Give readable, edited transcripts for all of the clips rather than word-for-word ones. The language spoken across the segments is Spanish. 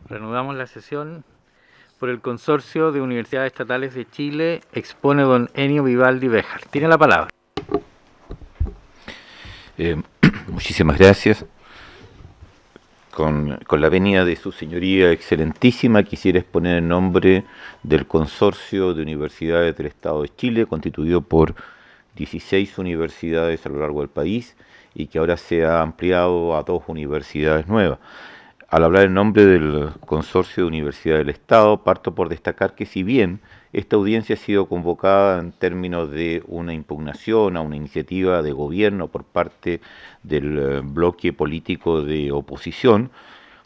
Reanudamos la sesión. Por el Consorcio de Universidades Estatales de Chile, expone don Enio Vivaldi Béjar. Tiene la palabra. Muchísimas gracias. Con la venia de su señoría excelentísima, quisiera exponer el nombre del Consorcio de Universidades del Estado de Chile, constituido por 16 universidades a lo largo del país y que ahora se ha ampliado a 2 universidades nuevas. Al hablar en nombre del Consorcio de Universidades del Estado, parto por destacar que si bien esta audiencia ha sido convocada en términos de una impugnación a una iniciativa de gobierno por parte del bloque político de oposición,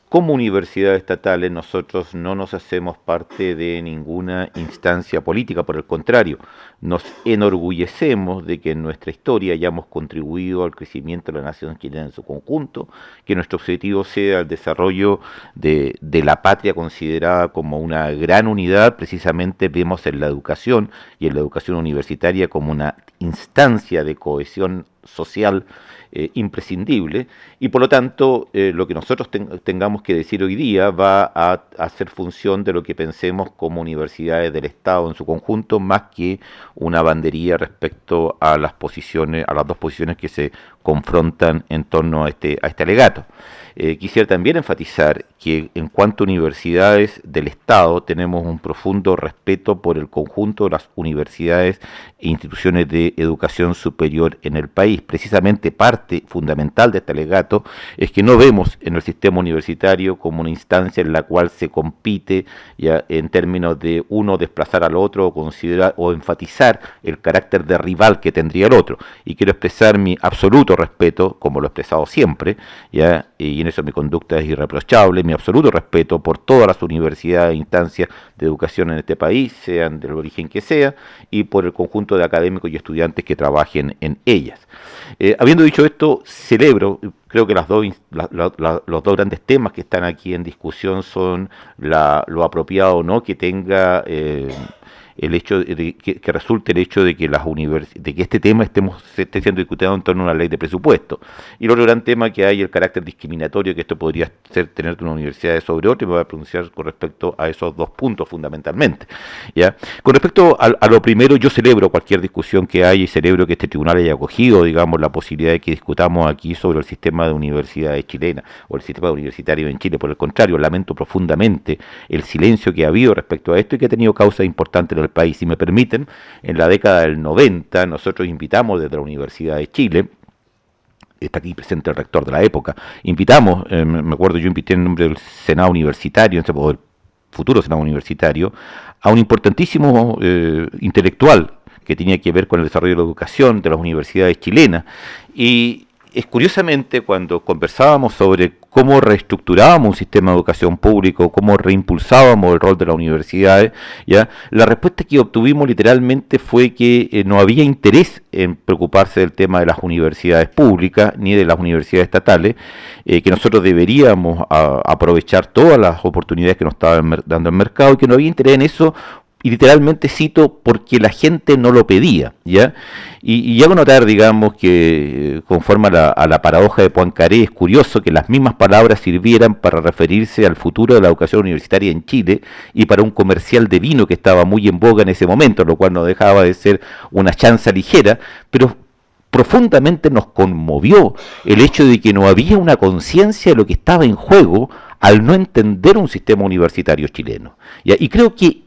como universidades estatales nosotros no nos hacemos parte de ninguna instancia política, por el contrario, nos enorgullecemos de que en nuestra historia hayamos contribuido al crecimiento de la nación chilena en su conjunto, que nuestro objetivo sea el desarrollo de la patria considerada como una gran unidad. Precisamente vemos en la educación y en la educación universitaria como una instancia de cohesión social imprescindible, y por lo tanto lo que nosotros tengamos que decir hoy día va a hacer función de lo que pensemos como universidades del Estado en su conjunto, más que una bandería respecto a las posiciones, a las dos posiciones que se confrontan en torno a este alegato. Quisiera también enfatizar que en cuanto a universidades del Estado tenemos un profundo respeto por el conjunto de las universidades e instituciones de educación superior en el país. Precisamente parte fundamental de este alegato es que no vemos en el sistema universitario como una instancia en la cual se compite ya en términos de uno desplazar al otro o considerar o enfatizar el carácter de rival que tendría el otro. Y quiero expresar mi absoluto respeto, como lo he expresado siempre, ya, y en eso mi conducta es irreprochable, mi absoluto respeto por todas las universidades e instancias de educación en este país, sean del origen que sea, y por el conjunto de académicos y estudiantes que trabajen en ellas. Habiendo dicho esto, celebro, creo que los dos grandes temas que están aquí en discusión son lo apropiado o no que tenga el hecho de que resulte el hecho de que de que este tema esté siendo discutido en torno a una ley de presupuesto. Y el otro gran tema que hay, el carácter discriminatorio que esto podría tener de una universidad sobre otra, y me voy a pronunciar con respecto a esos dos puntos fundamentalmente. ¿Ya? Con respecto a lo primero, yo celebro cualquier discusión que haya y celebro que este tribunal haya acogido, digamos, la posibilidad de que discutamos aquí sobre el sistema de universidades chilenas o el sistema universitario en Chile. Por el contrario, lamento profundamente el silencio que ha habido respecto a esto y que ha tenido causas importantes en el país. Si me permiten, en la década del 90 nosotros invitamos desde la Universidad de Chile, está aquí presente el rector de la época, invitamos, me acuerdo, yo invité en nombre del Senado Universitario, o el futuro Senado Universitario, a un importantísimo intelectual que tenía que ver con el desarrollo de la educación de las universidades chilenas, y es curiosamente cuando conversábamos sobre cómo reestructurábamos un sistema de educación público, cómo reimpulsábamos el rol de las universidades, ¿ya? La respuesta que obtuvimos literalmente fue que no había interés en preocuparse del tema de las universidades públicas ni de las universidades estatales, que nosotros deberíamos aprovechar todas las oportunidades que nos estaba dando el mercado y que no había interés en eso. Y literalmente cito, porque la gente no lo pedía, ¿ya? Y hago notar, digamos, que conforme a la paradoja de Poincaré, es curioso que las mismas palabras sirvieran para referirse al futuro de la educación universitaria en Chile y para un comercial de vino que estaba muy en boga en ese momento, lo cual no dejaba de ser una chanza ligera, pero profundamente nos conmovió el hecho de que no había una conciencia de lo que estaba en juego al no entender un sistema universitario chileno, ¿ya? Y creo que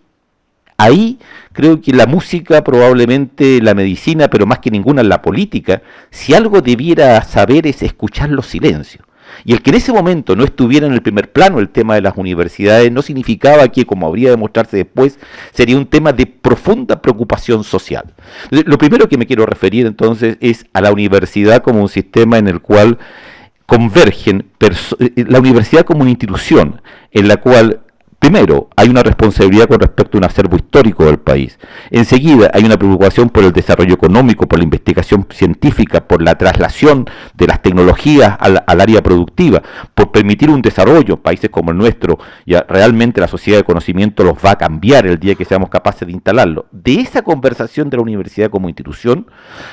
ahí creo que la música, probablemente la medicina, pero más que ninguna la política, si algo debiera saber es escuchar los silencios. Y el que en ese momento no estuviera en el primer plano el tema de las universidades no significaba que, como habría de mostrarse después, sería un tema de profunda preocupación social. Entonces, lo primero que me quiero referir entonces es a la universidad como un sistema en el cual convergen, la universidad como una institución en la cual primero, hay una responsabilidad con respecto a un acervo histórico del país. Enseguida, hay una preocupación por el desarrollo económico, por la investigación científica, por la traslación de las tecnologías al área productiva, por permitir un desarrollo. Países como el nuestro, ya realmente la sociedad de conocimiento los va a cambiar el día que seamos capaces de instalarlo. De esa conversación de la universidad como institución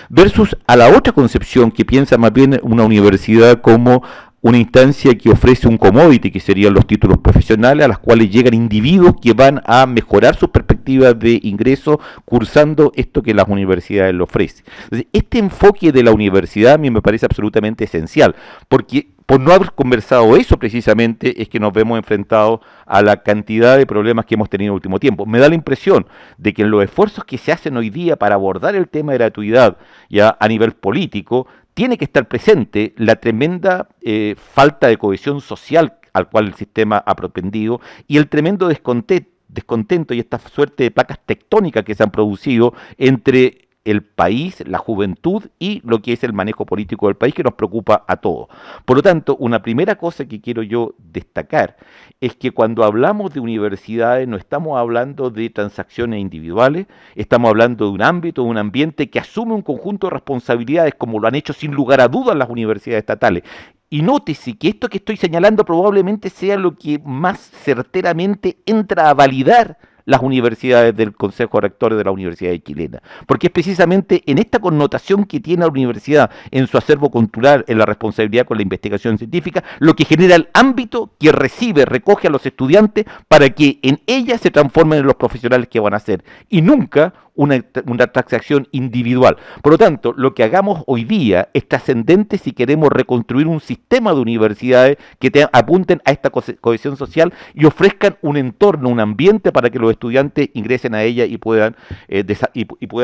versus a la otra concepción que piensa más bien una universidad como una instancia que ofrece un commodity, que serían los títulos profesionales, a las cuales llegan individuos que van a mejorar sus perspectivas de ingreso cursando esto que las universidades le ofrecen. Entonces, este enfoque de la universidad a mí me parece absolutamente esencial, porque por no haber conversado eso precisamente es que nos vemos enfrentados a la cantidad de problemas que hemos tenido en el último tiempo. Me da la impresión de que en los esfuerzos que se hacen hoy día para abordar el tema de gratuidad ya a nivel político, tiene que estar presente la tremenda falta de cohesión social al cual el sistema ha propendido y el tremendo descontento y esta suerte de placas tectónicas que se han producido entre el país, la juventud y lo que es el manejo político del país, que nos preocupa a todos. Por lo tanto, una primera cosa que quiero yo destacar es que cuando hablamos de universidades no estamos hablando de transacciones individuales, estamos hablando de un ámbito, de un ambiente que asume un conjunto de responsabilidades como lo han hecho sin lugar a dudas las universidades estatales. Y nótese que esto que estoy señalando probablemente sea lo que más certeramente entra a validar las universidades del Consejo Rector de la Universidad Chilena, porque es precisamente en esta connotación que tiene la universidad en su acervo cultural, en la responsabilidad con la investigación científica, lo que genera el ámbito que recibe, recoge a los estudiantes para que en ella se transformen en los profesionales que van a ser, y nunca una transacción individual. Por lo tanto, lo que hagamos hoy día es trascendente si queremos reconstruir un sistema de universidades que apunten a esta cohesión social y ofrezcan un entorno, un ambiente para que los estudiantes ingresen a ella y puedan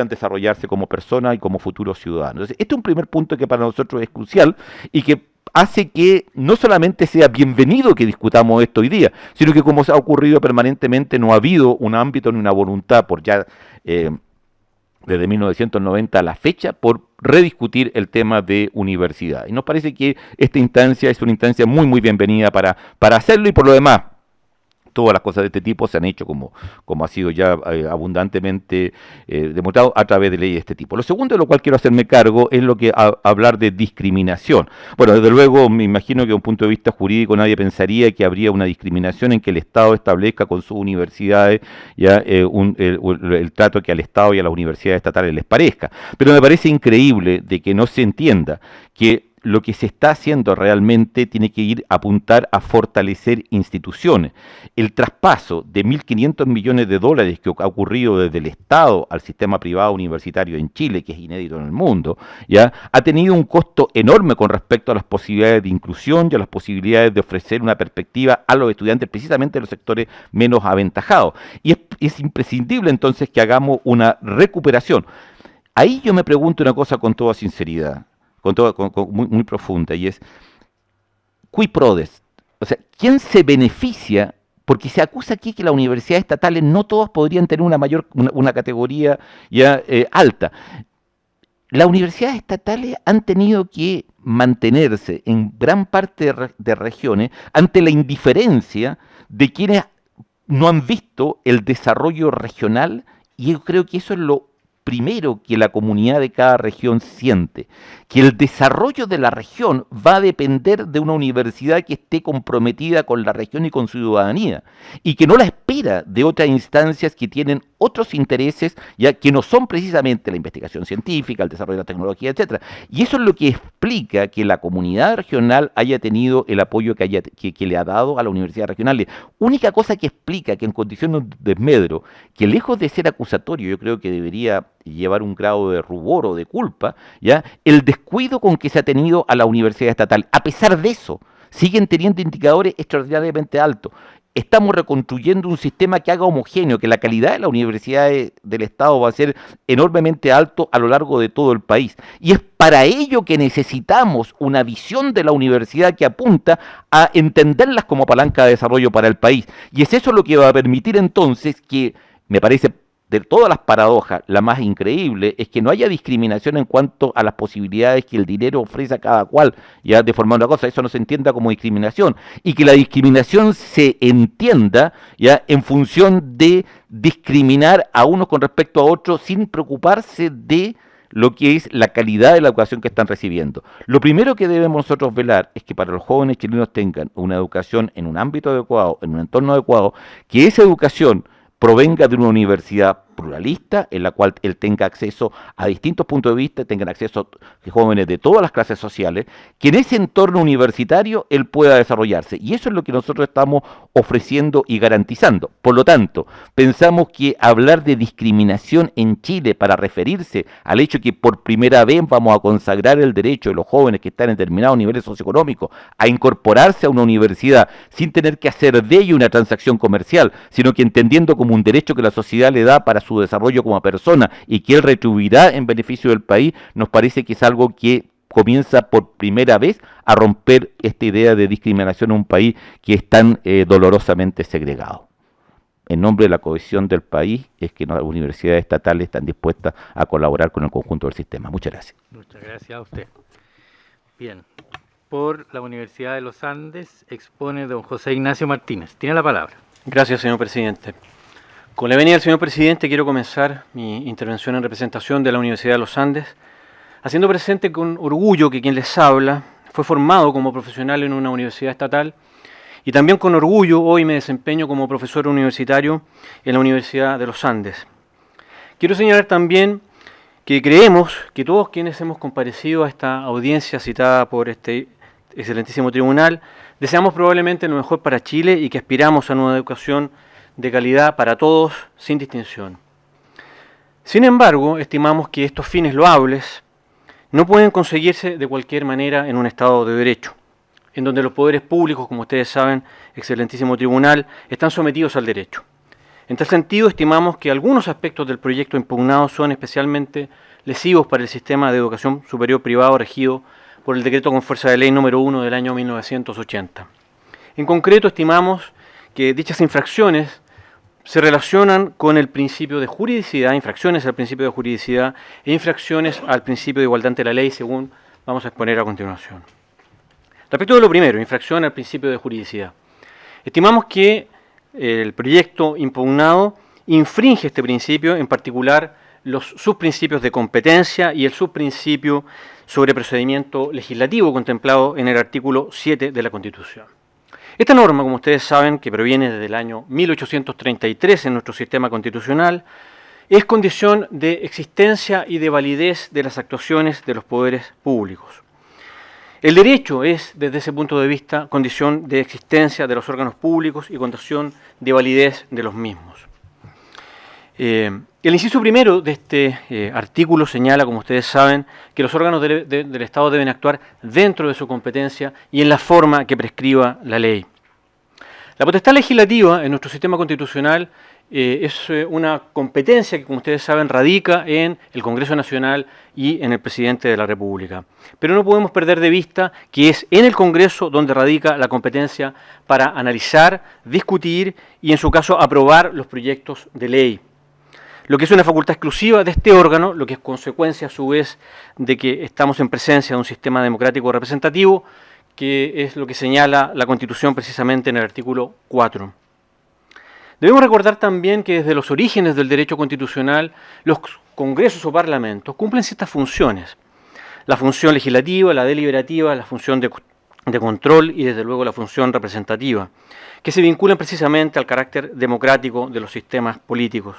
desarrollarse como personas y como futuros ciudadanos. Entonces, este es un primer punto que para nosotros es crucial y que hace que no solamente sea bienvenido que discutamos esto hoy día, sino que como se ha ocurrido permanentemente no ha habido un ámbito ni una voluntad por ya desde 1990 a la fecha por rediscutir el tema de universidad. Y nos parece que esta instancia es una instancia muy muy bienvenida para hacerlo y por lo demás todas las cosas de este tipo se han hecho como ha sido ya abundantemente demostrado a través de leyes de este tipo. Lo segundo de lo cual quiero hacerme cargo es lo que hablar de discriminación. Bueno, desde luego me imagino que desde un punto de vista jurídico nadie pensaría que habría una discriminación en que el Estado establezca con sus universidades ya el trato que al Estado y a las universidades estatales les parezca. Pero me parece increíble de que no se entienda que lo que se está haciendo realmente tiene que ir a apuntar a fortalecer instituciones. El traspaso de 1.500 millones de dólares que ha ocurrido desde el Estado al sistema privado universitario en Chile, que es inédito en el mundo, ya ha tenido un costo enorme con respecto a las posibilidades de inclusión y a las posibilidades de ofrecer una perspectiva a los estudiantes, precisamente en los sectores menos aventajados. Y es imprescindible entonces que hagamos una recuperación. Ahí yo me pregunto una cosa con toda sinceridad. Muy profunda, y es cui prodest, o sea, ¿quién se beneficia? Porque se acusa aquí que las universidades estatales no todas podrían tener una categoría ya alta. Las universidades estatales han tenido que mantenerse en gran parte de regiones ante la indiferencia de quienes no han visto el desarrollo regional, y yo creo que eso es lo primero que la comunidad de cada región siente, que el desarrollo de la región va a depender de una universidad que esté comprometida con la región y con su ciudadanía, y que no la espera de otras instancias que tienen otros intereses, ya que no son precisamente la investigación científica, el desarrollo de la tecnología, etcétera. Y eso es lo que explica que la comunidad regional haya tenido el apoyo que le ha dado a la universidad regional. Única cosa que explica que en condiciones de desmedro, que lejos de ser acusatorio, yo creo que debería llevar un grado de rubor o de culpa, ya el descuido con que se ha tenido a la universidad estatal. A pesar de eso, siguen teniendo indicadores extraordinariamente altos. Estamos reconstruyendo un sistema que haga homogéneo, que la calidad de las universidades del Estado va a ser enormemente alto a lo largo de todo el país. Y es para ello que necesitamos una visión de la universidad que apunta a entenderlas como palanca de desarrollo para el país. Y es eso lo que va a permitir entonces que, me parece, de todas las paradojas, la más increíble es que no haya discriminación en cuanto a las posibilidades que el dinero ofrece a cada cual, ya de formar una cosa, eso no se entienda como discriminación, y que la discriminación se entienda ya en función de discriminar a unos con respecto a otros sin preocuparse de lo que es la calidad de la educación que están recibiendo. Lo primero que debemos nosotros velar es que para los jóvenes chilenos tengan una educación en un ámbito adecuado, en un entorno adecuado, que esa educación provenga de una universidad pluralista, en la cual él tenga acceso a distintos puntos de vista, tengan acceso jóvenes de todas las clases sociales, que en ese entorno universitario él pueda desarrollarse. Y eso es lo que nosotros estamos ofreciendo y garantizando. Por lo tanto, pensamos que hablar de discriminación en Chile para referirse al hecho que por primera vez vamos a consagrar el derecho de los jóvenes que están en determinados niveles socioeconómicos a incorporarse a una universidad sin tener que hacer de ello una transacción comercial, sino que entendiendo como un derecho que la sociedad le da para su desarrollo como persona y que él retribuirá en beneficio del país, nos parece que es algo que comienza por primera vez a romper esta idea de discriminación en un país que es tan dolorosamente segregado. En nombre de la cohesión del país es que las universidades estatales están dispuestas a colaborar con el conjunto del sistema. Muchas gracias. Muchas gracias a usted. Bien, por la Universidad de los Andes expone don José Ignacio Martínez. Tiene la palabra. Gracias, señor presidente. Con la venida del señor presidente quiero comenzar mi intervención en representación de la Universidad de los Andes, haciendo presente con orgullo que quien les habla fue formado como profesional en una universidad estatal y también con orgullo hoy me desempeño como profesor universitario en la Universidad de los Andes. Quiero señalar también que creemos que todos quienes hemos comparecido a esta audiencia citada por este excelentísimo tribunal deseamos probablemente lo mejor para Chile y que aspiramos a una educación de calidad para todos, sin distinción. Sin embargo, estimamos que estos fines loables no pueden conseguirse de cualquier manera en un Estado de Derecho, en donde los poderes públicos, como ustedes saben, excelentísimo tribunal, están sometidos al derecho. En tal sentido, estimamos que algunos aspectos del proyecto impugnado son especialmente lesivos para el sistema de educación superior privado regido por el decreto con fuerza de ley número 1 del año 1980. En concreto, estimamos que dichas infracciones se relacionan con el principio de juridicidad, infracciones al principio de juridicidad e infracciones al principio de igualdad ante la ley, según vamos a exponer a continuación. Respecto de lo primero, infracción al principio de juridicidad, estimamos que el proyecto impugnado infringe este principio, en particular los subprincipios de competencia y el subprincipio sobre procedimiento legislativo contemplado en el artículo 7 de la Constitución. Esta norma, como ustedes saben, que proviene desde el año 1833 en nuestro sistema constitucional, es condición de existencia y de validez de las actuaciones de los poderes públicos. El derecho es, desde ese punto de vista, condición de existencia de los órganos públicos y condición de validez de los mismos. El inciso primero de este artículo señala, como ustedes saben, que los órganos del Estado deben actuar dentro de su competencia y en la forma que prescriba la ley. La potestad legislativa en nuestro sistema constitucional es una competencia que, como ustedes saben, radica en el Congreso Nacional y en el Presidente de la República. Pero no podemos perder de vista que es en el Congreso donde radica la competencia para analizar, discutir y, en su caso, aprobar los proyectos de ley. Lo que es una facultad exclusiva de este órgano, lo que es consecuencia a su vez de que estamos en presencia de un sistema democrático representativo, que es lo que señala la Constitución precisamente en el artículo 4. Debemos recordar también que desde los orígenes del derecho constitucional, los congresos o parlamentos cumplen ciertas funciones. La función legislativa, la deliberativa, la función de control y desde luego la función representativa, que se vinculan precisamente al carácter democrático de los sistemas políticos.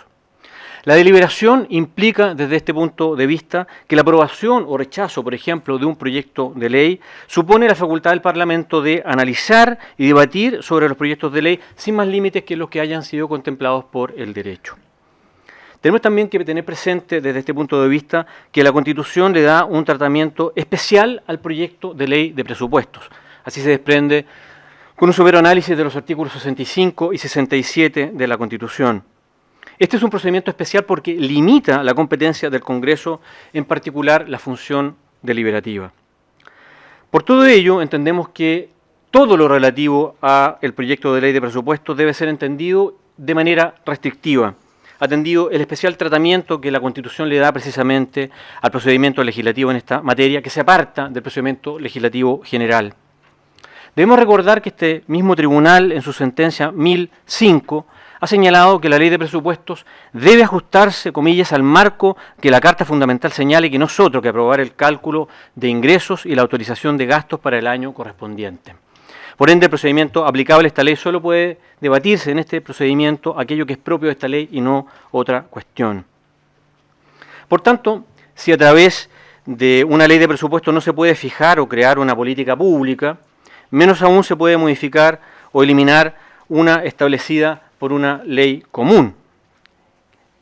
La deliberación implica, desde este punto de vista, que la aprobación o rechazo, por ejemplo, de un proyecto de ley supone la facultad del Parlamento de analizar y debatir sobre los proyectos de ley sin más límites que los que hayan sido contemplados por el derecho. Tenemos también que tener presente, desde este punto de vista, que la Constitución le da un tratamiento especial al proyecto de ley de presupuestos. Así se desprende con un severo análisis de los artículos 65 y 67 de la Constitución. Este es un procedimiento especial porque limita la competencia del Congreso, en particular la función deliberativa. Por todo ello, entendemos que todo lo relativo al proyecto de ley de presupuestos debe ser entendido de manera restrictiva, atendido el especial tratamiento que la Constitución le da precisamente al procedimiento legislativo en esta materia, que se aparta del procedimiento legislativo general. Debemos recordar que este mismo tribunal, en su sentencia 1005, ha señalado que la ley de presupuestos debe ajustarse, comillas, al marco que la Carta Fundamental señala y que no es otro que aprobar el cálculo de ingresos y la autorización de gastos para el año correspondiente. Por ende, el procedimiento aplicable a esta ley solo puede debatirse en este procedimiento aquello que es propio de esta ley y no otra cuestión. Por tanto, si a través de una ley de presupuesto no se puede fijar o crear una política pública, menos aún se puede modificar o eliminar una establecida por una ley común.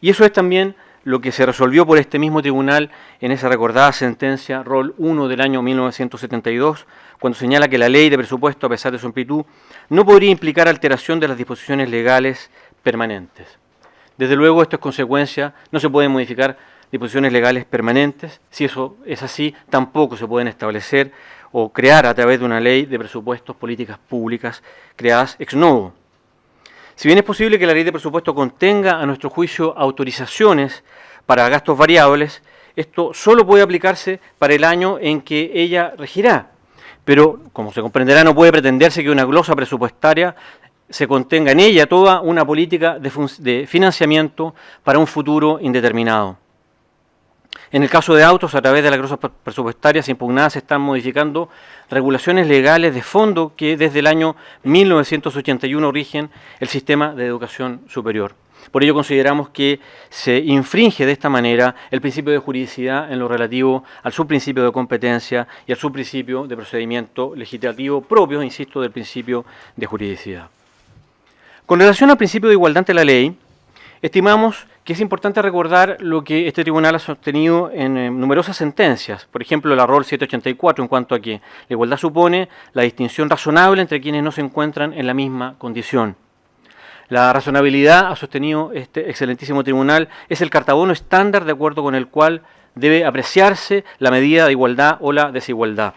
Y eso es también lo que se resolvió por este mismo tribunal en esa recordada sentencia Rol 1 del año 1972, cuando señala que la ley de presupuesto, a pesar de su amplitud, no podría implicar alteración de las disposiciones legales permanentes. Desde luego, esto es consecuencia, no se pueden modificar disposiciones legales permanentes. Si eso es así, tampoco se pueden establecer o crear a través de una ley de presupuestos políticas públicas creadas ex novo. Si bien es posible que la ley de presupuesto contenga, a nuestro juicio, autorizaciones para gastos variables, esto solo puede aplicarse para el año en que ella regirá. Pero, como se comprenderá, no puede pretenderse que una glosa presupuestaria se contenga en ella toda una política de financiamiento para un futuro indeterminado. En el caso de autos, a través de las glosas presupuestarias impugnadas se están modificando regulaciones legales de fondo que desde el año 1981 rigen el sistema de educación superior. Por ello consideramos que se infringe de esta manera el principio de juridicidad en lo relativo al subprincipio de competencia y al subprincipio de procedimiento legislativo propio, insisto, del principio de juridicidad. Con relación al principio de igualdad ante la ley, estimamos que es importante recordar lo que este tribunal ha sostenido en numerosas sentencias. Por ejemplo, la Rol 784, en cuanto a que la igualdad supone la distinción razonable entre quienes no se encuentran en la misma condición. La razonabilidad, ha sostenido este excelentísimo tribunal, es el cartabono estándar de acuerdo con el cual debe apreciarse la medida de igualdad o la desigualdad.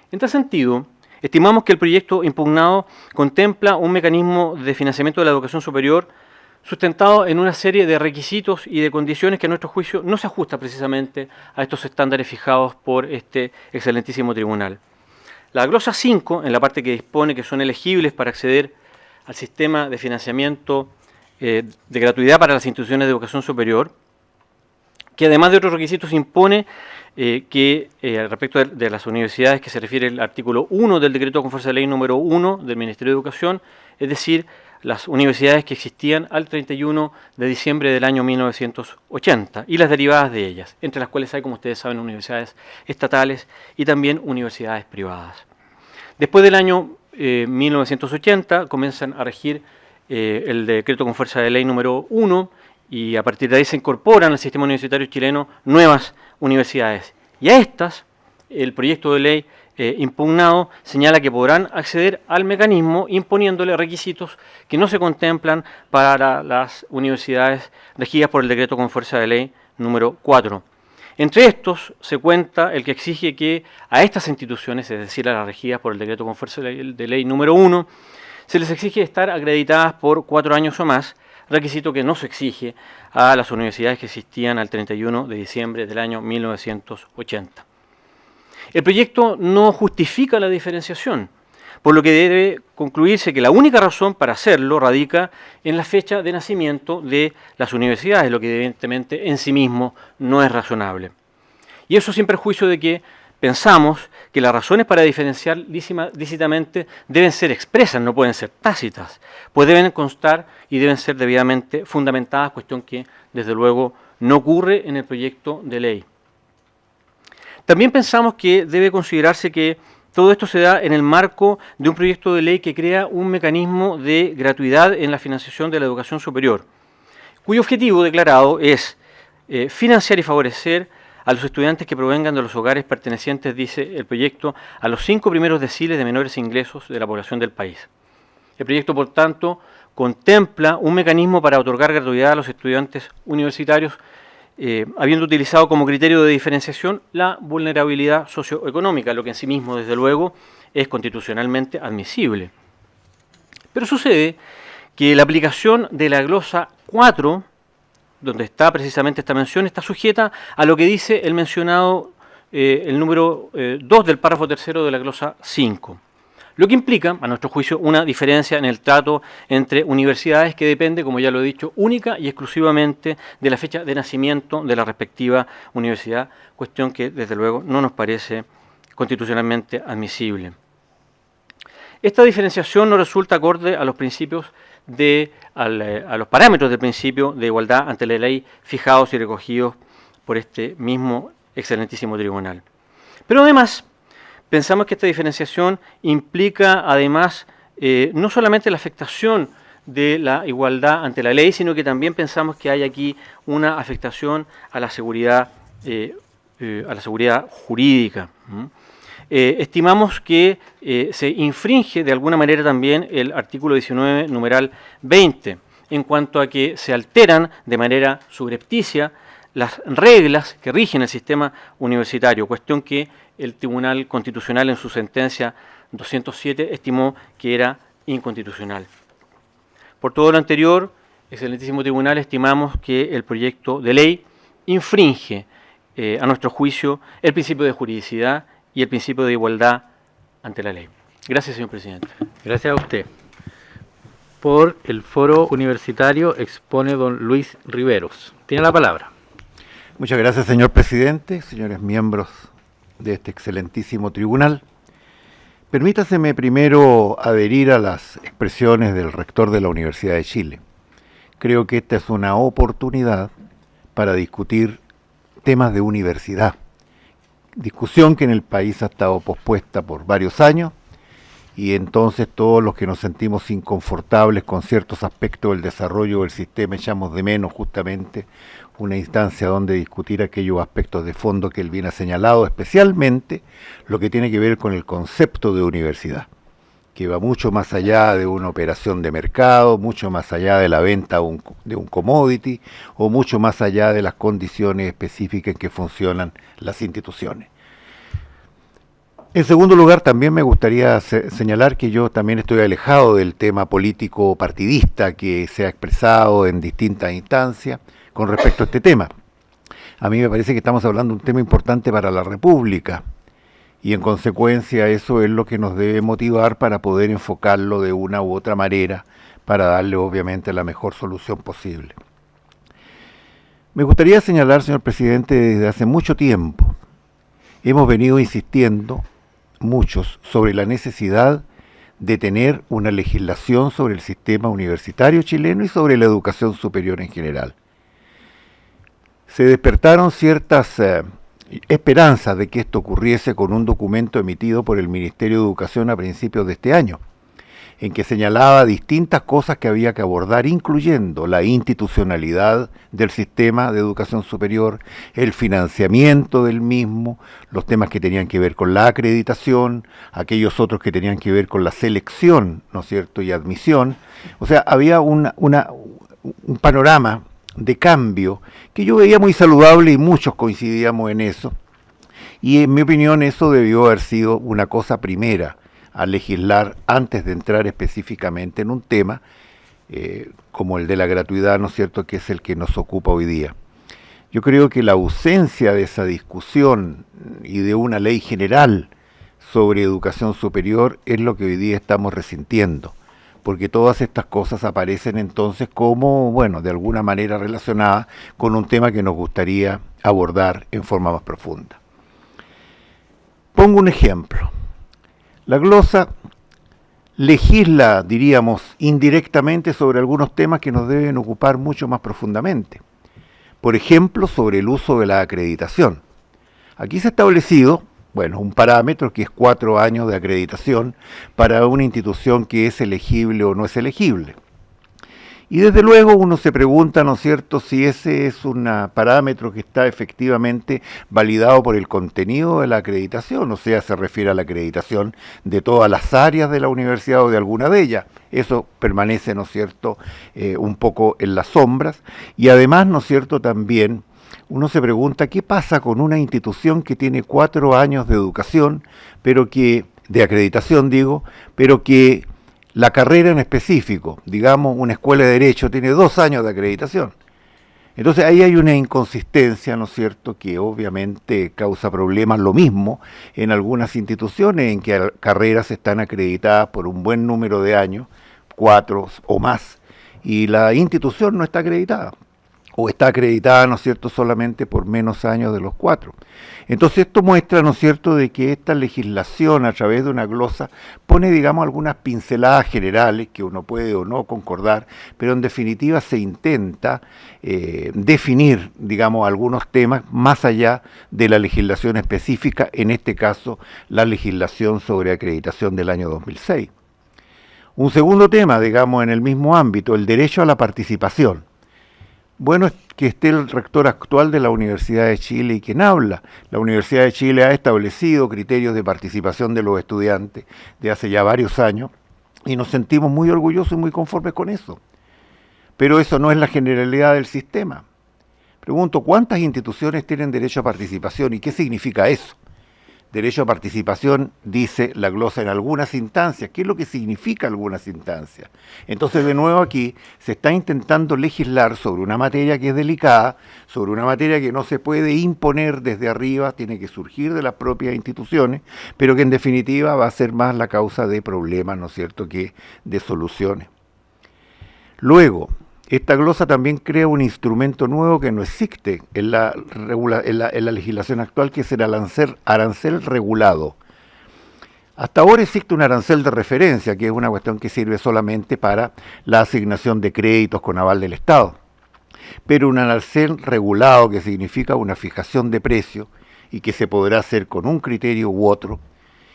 En tal sentido, estimamos que el proyecto impugnado contempla un mecanismo de financiamiento de la educación superior sustentado en una serie de requisitos y de condiciones que a nuestro juicio no se ajusta precisamente a estos estándares fijados por este excelentísimo tribunal. La glosa 5, en la parte que dispone que son elegibles para acceder al sistema de financiamiento de gratuidad para las instituciones de educación superior, que además de otros requisitos impone que respecto de las universidades que se refiere el artículo 1 del decreto con fuerza de ley número 1 del Ministerio de Educación, es decir, las universidades que existían al 31 de diciembre del año 1980 y las derivadas de ellas, entre las cuales hay, como ustedes saben, universidades estatales y también universidades privadas. Después del año 1980 comienzan a regir el decreto con fuerza de ley número 1 y a partir de ahí se incorporan al sistema universitario chileno nuevas universidades. Y a estas, el proyecto de ley impugnado señala que podrán acceder al mecanismo imponiéndole requisitos que no se contemplan para las universidades regidas por el decreto con fuerza de ley número 4. Entre estos se cuenta el que exige que a estas instituciones, es decir, a las regidas por el decreto con fuerza de ley número 1, se les exige estar acreditadas por 4 años o más, requisito que no se exige a las universidades que existían al 31 de diciembre del año 1980. El proyecto no justifica la diferenciación, por lo que debe concluirse que la única razón para hacerlo radica en la fecha de nacimiento de las universidades, lo que evidentemente en sí mismo no es razonable. Y eso sin perjuicio de que pensamos que las razones para diferenciar lícitamente deben ser expresas, no pueden ser tácitas, pues deben constar y deben ser debidamente fundamentadas, cuestión que desde luego no ocurre en el proyecto de ley. También pensamos que debe considerarse que todo esto se da en el marco de un proyecto de ley que crea un mecanismo de gratuidad en la financiación de la educación superior, cuyo objetivo declarado es financiar y favorecer a los estudiantes que provengan de los hogares pertenecientes, dice el proyecto, a los 5 primeros deciles de menores ingresos de la población del país. El proyecto, por tanto, contempla un mecanismo para otorgar gratuidad a los estudiantes universitarios habiendo utilizado como criterio de diferenciación la vulnerabilidad socioeconómica, lo que en sí mismo, desde luego, es constitucionalmente admisible. Pero sucede que la aplicación de la glosa 4, donde está precisamente esta mención, está sujeta a lo que dice el mencionado, el número 2 del párrafo tercero de la glosa 5. Lo que implica, a nuestro juicio, una diferencia en el trato entre universidades que depende, como ya lo he dicho, única y exclusivamente de la fecha de nacimiento de la respectiva universidad, cuestión que desde luego no nos parece constitucionalmente admisible. esta diferenciación no resulta acorde a los principios a los parámetros del principio de igualdad ante la ley fijados y recogidos por este mismo excelentísimo tribunal. Pero además, pensamos que esta diferenciación implica además no solamente la afectación de la igualdad ante la ley, sino que también pensamos que hay aquí una afectación a la seguridad jurídica. Estimamos que se infringe de alguna manera también el artículo 19, numeral 20, en cuanto a que se alteran de manera subrepticia las reglas que rigen el sistema universitario, cuestión que el Tribunal Constitucional en su sentencia 207 estimó que era inconstitucional. Por todo lo anterior, excelentísimo tribunal, estimamos que el proyecto de ley infringe, a nuestro juicio, el principio de juridicidad y el principio de igualdad ante la ley. Gracias, señor presidente. Gracias a usted. Por el foro universitario expone don Luis Riveros. Tiene la palabra. Muchas gracias, señor presidente, señores miembros de este excelentísimo tribunal. Permítaseme primero adherir a las expresiones del rector de la Universidad de Chile. Creo que esta es una oportunidad para discutir temas de universidad. Discusión que en el país ha estado pospuesta por varios años y entonces todos los que nos sentimos inconfortables con ciertos aspectos del desarrollo del sistema echamos de menos justamente una instancia donde discutir aquellos aspectos de fondo que él bien ha señalado, especialmente lo que tiene que ver con el concepto de universidad, que va mucho más allá de una operación de mercado, mucho más allá de la venta de un commodity o mucho más allá de las condiciones específicas en que funcionan las instituciones. En segundo lugar, también me gustaría señalar que yo también estoy alejado del tema político partidista que se ha expresado en distintas instancias con respecto a este tema. A mí me parece que estamos hablando de un tema importante para la República y en consecuencia eso es lo que nos debe motivar para poder enfocarlo de una u otra manera para darle obviamente la mejor solución posible. Me gustaría señalar, señor presidente, desde hace mucho tiempo hemos venido insistiendo muchos sobre la necesidad de tener una legislación sobre el sistema universitario chileno y sobre la educación superior en general. Se despertaron ciertas esperanzas de que esto ocurriese con un documento emitido por el Ministerio de Educación a principios de este año, en que señalaba distintas cosas que había que abordar, incluyendo la institucionalidad del sistema de educación superior, el financiamiento del mismo, los temas que tenían que ver con la acreditación, aquellos otros que tenían que ver con la selección, ¿no es cierto?, y admisión. O sea, había un panorama de cambio que yo veía muy saludable y muchos coincidíamos en eso. Y en mi opinión eso debió haber sido una cosa primera a legislar antes de entrar específicamente en un tema como el de la gratuidad, ¿no es cierto?, que es el que nos ocupa hoy día. Yo creo que la ausencia de esa discusión y de una ley general sobre educación superior es lo que hoy día estamos resintiendo, porque todas estas cosas aparecen entonces como, bueno, de alguna manera relacionadas con un tema que nos gustaría abordar en forma más profunda. Pongo un ejemplo. La glosa legisla, diríamos, indirectamente sobre algunos temas que nos deben ocupar mucho más profundamente. Por ejemplo, sobre el uso de la acreditación. Aquí se ha establecido, bueno, un parámetro que es 4 años de acreditación para una institución que es elegible o no es elegible. Y desde luego uno se pregunta, ¿no es cierto?, si ese es un parámetro que está efectivamente validado por el contenido de la acreditación, o sea, se refiere a la acreditación de todas las áreas de la universidad o de alguna de ellas. Eso permanece, ¿no es cierto?, un poco en las sombras. Y además, ¿no es cierto?, también uno se pregunta qué pasa con una institución que tiene 4 años de educación, pero que, de acreditación digo, pero que la carrera en específico, digamos una escuela de Derecho, tiene 2 años de acreditación. Entonces ahí hay una inconsistencia, ¿no es cierto?, que obviamente causa problemas, lo mismo en algunas instituciones en que carreras están acreditadas por un buen número de años, 4 o más, y la institución no está acreditada. o está acreditada, ¿no es cierto?, solamente por menos años de los 4. Entonces esto muestra, ¿no es cierto?, de que esta legislación a través de una glosa pone, digamos, algunas pinceladas generales que uno puede o no concordar, pero en definitiva se intenta definir, digamos, algunos temas más allá de la legislación específica, en este caso la legislación sobre acreditación del año 2006. Un segundo tema, digamos, en el mismo ámbito, el derecho a la participación. Bueno, es que esté el rector actual de la Universidad de Chile y quien habla. La Universidad de Chile ha establecido criterios de participación de los estudiantes de hace ya varios años y nos sentimos muy orgullosos y muy conformes con eso. Pero eso no es la generalidad del sistema. Pregunto, ¿cuántas instituciones tienen derecho a participación y qué significa eso? Derecho a participación, dice la glosa, en algunas instancias. ¿Qué es lo que significa algunas instancias? Entonces, de nuevo aquí, se está intentando legislar sobre una materia que es delicada, sobre una materia que no se puede imponer desde arriba, tiene que surgir de las propias instituciones, pero que en definitiva va a ser más la causa de problemas, ¿no es cierto?, que de soluciones. Luego, esta glosa también crea un instrumento nuevo que no existe en la legislación actual, que es el arancel regulado. Hasta ahora existe un arancel de referencia, que es una cuestión que sirve solamente para la asignación de créditos con aval del Estado. Pero un arancel regulado, que significa una fijación de precio y que se podrá hacer con un criterio u otro,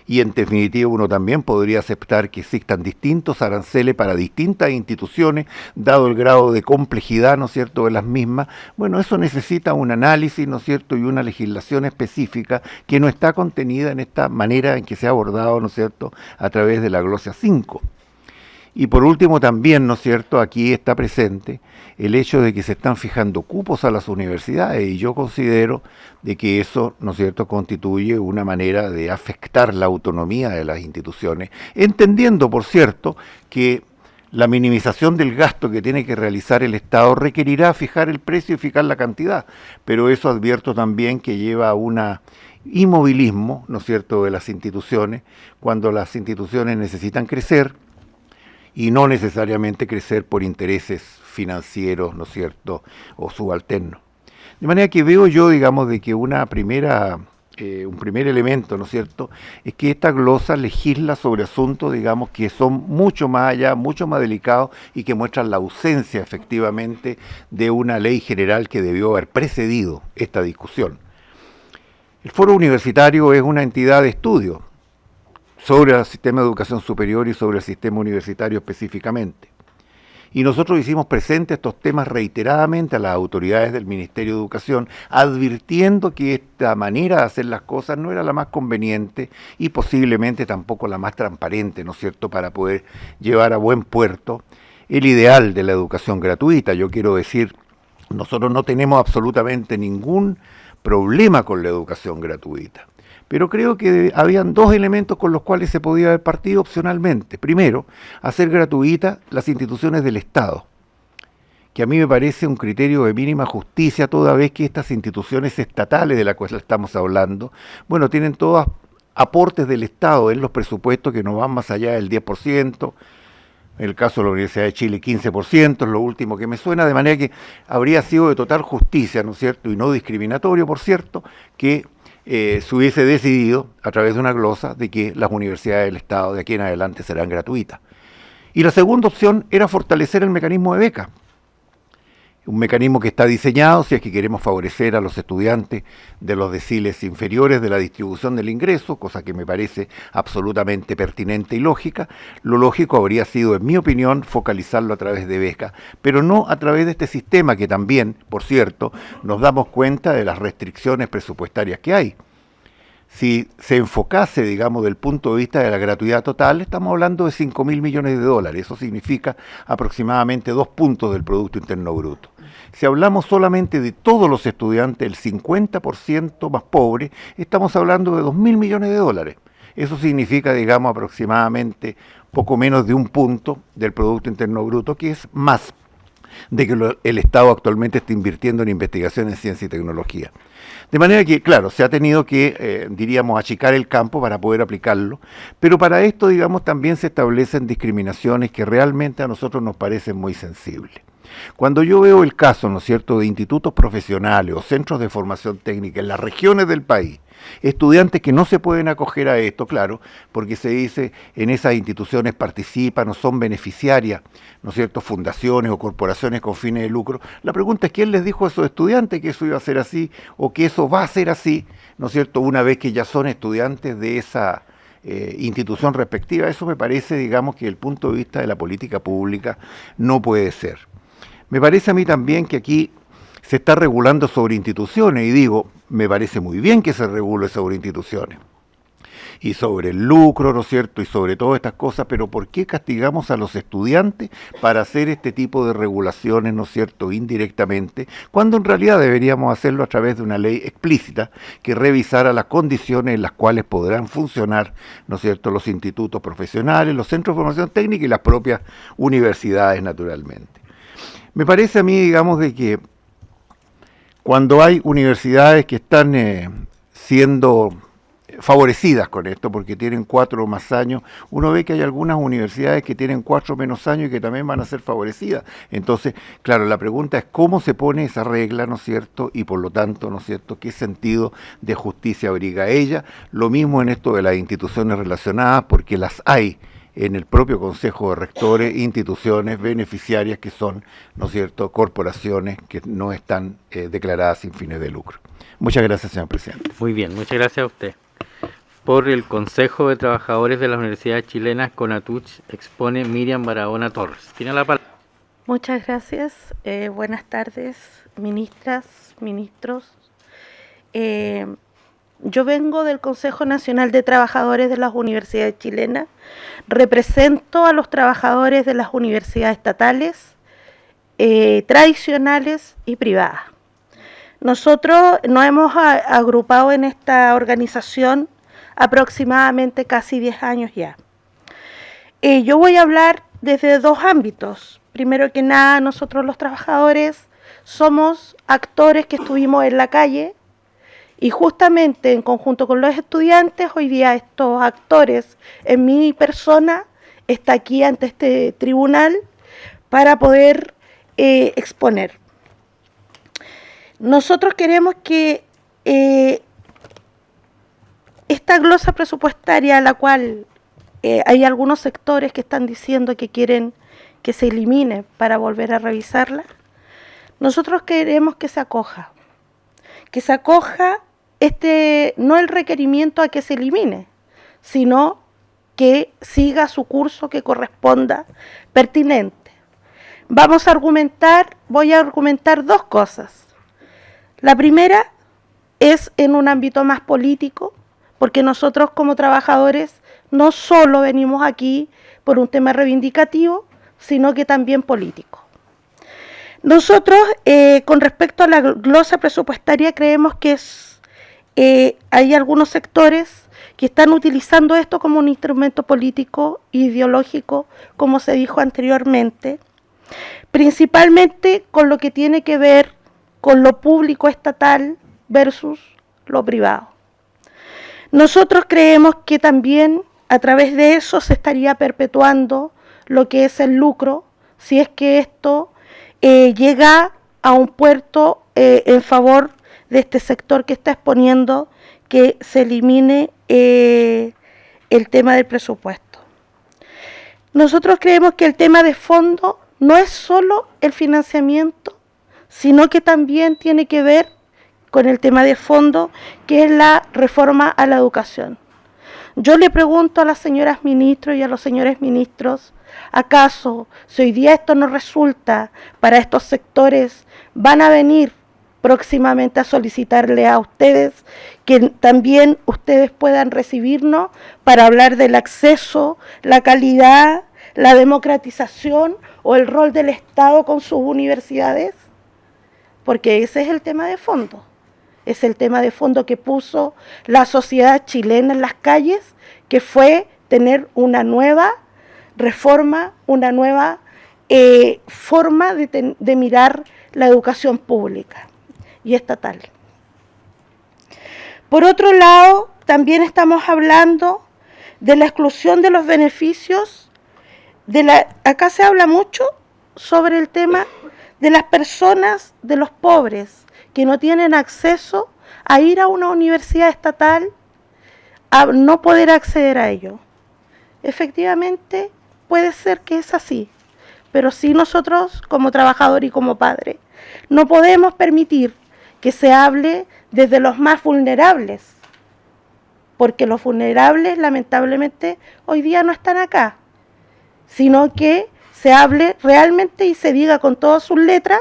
y en definitiva uno también podría aceptar que existan distintos aranceles para distintas instituciones, dado el grado de complejidad, ¿no es cierto?, de las mismas. Bueno, eso necesita un análisis, ¿no es cierto?, y una legislación específica que no está contenida en esta manera en que se ha abordado, ¿no es cierto?, a través de la glosa 5. Y por último también, ¿no es cierto?, aquí está presente el hecho de que se están fijando cupos a las universidades, y yo considero de que eso, ¿no es cierto?, constituye una manera de afectar la autonomía de las instituciones, entendiendo, por cierto, que la minimización del gasto que tiene que realizar el Estado requerirá fijar el precio y fijar la cantidad, pero eso advierto también que lleva a un inmovilismo, ¿no es cierto?, de las instituciones, cuando las instituciones necesitan crecer, y no necesariamente crecer por intereses financieros, ¿no es cierto?, o subalternos. De manera que veo yo, digamos, de que un primer elemento, ¿no es cierto?, es que esta glosa legisla sobre asuntos, digamos, que son mucho más allá, mucho más delicados y que muestran la ausencia, efectivamente, de una ley general que debió haber precedido esta discusión. El Foro Universitario es una entidad de estudio sobre el sistema de educación superior y sobre el sistema universitario específicamente. Y nosotros hicimos presentes estos temas reiteradamente a las autoridades del Ministerio de Educación, advirtiendo que esta manera de hacer las cosas no era la más conveniente y posiblemente tampoco la más transparente, ¿no es cierto?, para poder llevar a buen puerto el ideal de la educación gratuita. Yo quiero decir, nosotros no tenemos absolutamente ningún problema con la educación gratuita. Pero creo que habían dos elementos con los cuales se podía haber partido opcionalmente. Primero, hacer gratuitas las instituciones del Estado, que a mí me parece un criterio de mínima justicia, toda vez que estas instituciones estatales de las cuales estamos hablando, bueno, tienen todas aportes del Estado en los presupuestos que no van más allá del 10%, en el caso de la Universidad de Chile 15%, es lo último que me suena, de manera que habría sido de total justicia, ¿no es cierto?, y no discriminatorio, por cierto, que se hubiese decidido, a través de una glosa, de que las universidades del Estado de aquí en adelante serán gratuitas. Y la segunda opción era fortalecer el mecanismo de beca. Un mecanismo que está diseñado, si es que queremos favorecer a los estudiantes de los deciles inferiores de la distribución del ingreso, cosa que me parece absolutamente pertinente y lógica. Lo lógico habría sido, en mi opinión, focalizarlo a través de becas, pero no a través de este sistema que también, por cierto, nos damos cuenta de las restricciones presupuestarias que hay. Si se enfocase, digamos, del punto de vista de la gratuidad total, estamos hablando de 5.000 millones de dólares. Eso significa aproximadamente 2 puntos del Producto Interno Bruto. Si hablamos solamente de todos los estudiantes, el 50% más pobre, estamos hablando de 2.000 millones de dólares. Eso significa, digamos, aproximadamente poco menos de 1 punto del Producto Interno Bruto, que es más de que el Estado actualmente está invirtiendo en investigación en ciencia y tecnología. De manera que, claro, se ha tenido que, diríamos, achicar el campo para poder aplicarlo, pero para esto, digamos, también se establecen discriminaciones que realmente a nosotros nos parecen muy sensibles. Cuando yo veo el caso, ¿no es cierto?, de institutos profesionales o centros de formación técnica en las regiones del país, estudiantes que no se pueden acoger a esto, claro, porque se dice en esas instituciones participan o son beneficiarias, ¿no es cierto?, fundaciones o corporaciones con fines de lucro. La pregunta es, ¿quién les dijo a esos estudiantes que eso iba a ser así o que eso va a ser así, ¿no es cierto?, una vez que ya son estudiantes de esa institución respectiva? Eso me parece, digamos, que desde el punto de vista de la política pública no puede ser. Me parece a mí también que aquí se está regulando sobre instituciones, y digo, me parece muy bien que se regule sobre instituciones y sobre el lucro, ¿no es cierto?, y sobre todas estas cosas, pero ¿por qué castigamos a los estudiantes para hacer este tipo de regulaciones, ¿no es cierto?, indirectamente, cuando en realidad deberíamos hacerlo a través de una ley explícita que revisara las condiciones en las cuales podrán funcionar, ¿no es cierto?, los institutos profesionales, los centros de formación técnica y las propias universidades, naturalmente. Me parece a mí, digamos, de que cuando hay universidades que están siendo favorecidas con esto, porque tienen 4 o más años, uno ve que hay algunas universidades que tienen 4 menos años y que también van a ser favorecidas. Entonces, claro, la pregunta es cómo se pone esa regla, ¿no es cierto?, y por lo tanto, ¿no es cierto?, qué sentido de justicia abriga ella. Lo mismo en esto de las instituciones relacionadas, porque las hay en el propio Consejo de Rectores, instituciones beneficiarias que son, ¿no es cierto?, corporaciones que no están declaradas sin fines de lucro. Muchas gracias, señor presidente. Muy bien, muchas gracias a usted. Por el Consejo de Trabajadores de las Universidades Chilenas, CONATUCH, expone Miriam Barahona Torres. Tiene la palabra. Muchas gracias. Buenas tardes, ministras, ministros. Yo vengo del Consejo Nacional de Trabajadores de las Universidades Chilenas. Represento a los trabajadores de las universidades estatales, tradicionales y privadas. Nosotros nos hemos agrupado en esta organización aproximadamente casi 10 años ya. Yo voy a hablar desde 2 ámbitos. Primero que nada, nosotros los trabajadores somos actores que estuvimos en la calle, y justamente en conjunto con los estudiantes, hoy día estos actores, en mi persona, está aquí ante este tribunal para poder exponer. Nosotros queremos que esta glosa presupuestaria, la cual hay algunos sectores que están diciendo que quieren que se elimine para volver a revisarla, nosotros queremos que se acoja no el requerimiento a que se elimine, sino que siga su curso que corresponda pertinente. Voy a argumentar 2 cosas. La primera es en un ámbito más político, porque nosotros como trabajadores no solo venimos aquí por un tema reivindicativo, sino que también político. Nosotros, con respecto a la glosa presupuestaria, creemos que hay algunos sectores que están utilizando esto como un instrumento político, ideológico, como se dijo anteriormente, principalmente con lo que tiene que ver con lo público estatal versus lo privado. Nosotros creemos que también a través de eso se estaría perpetuando lo que es el lucro, si es que esto llega a un puerto en favor de este sector que está exponiendo que se elimine el tema del presupuesto. Nosotros creemos que el tema de fondo no es solo el financiamiento, sino que también tiene que ver con el tema de fondo, que es la reforma a la educación. Yo le pregunto a las señoras ministros y a los señores ministros, ¿acaso si hoy día esto no resulta para estos sectores, van a venir próximamente a solicitarle a ustedes que también ustedes puedan recibirnos para hablar del acceso, la calidad, la democratización o el rol del Estado con sus universidades? Porque ese es el tema de fondo. Es el tema de fondo que puso la sociedad chilena en las calles, que fue tener una nueva reforma, una nueva forma de mirar la educación pública y estatal. Por otro lado, también estamos hablando de la exclusión de los beneficios. Acá se habla mucho sobre el tema de las personas, de los pobres, que no tienen acceso a ir a una universidad estatal, a no poder acceder a ello. Efectivamente, puede ser que es así, pero sí nosotros, como trabajador y como padre, no podemos permitir que se hable desde los más vulnerables, porque los vulnerables, lamentablemente, hoy día no están acá, sino que se hable realmente y se diga con todas sus letras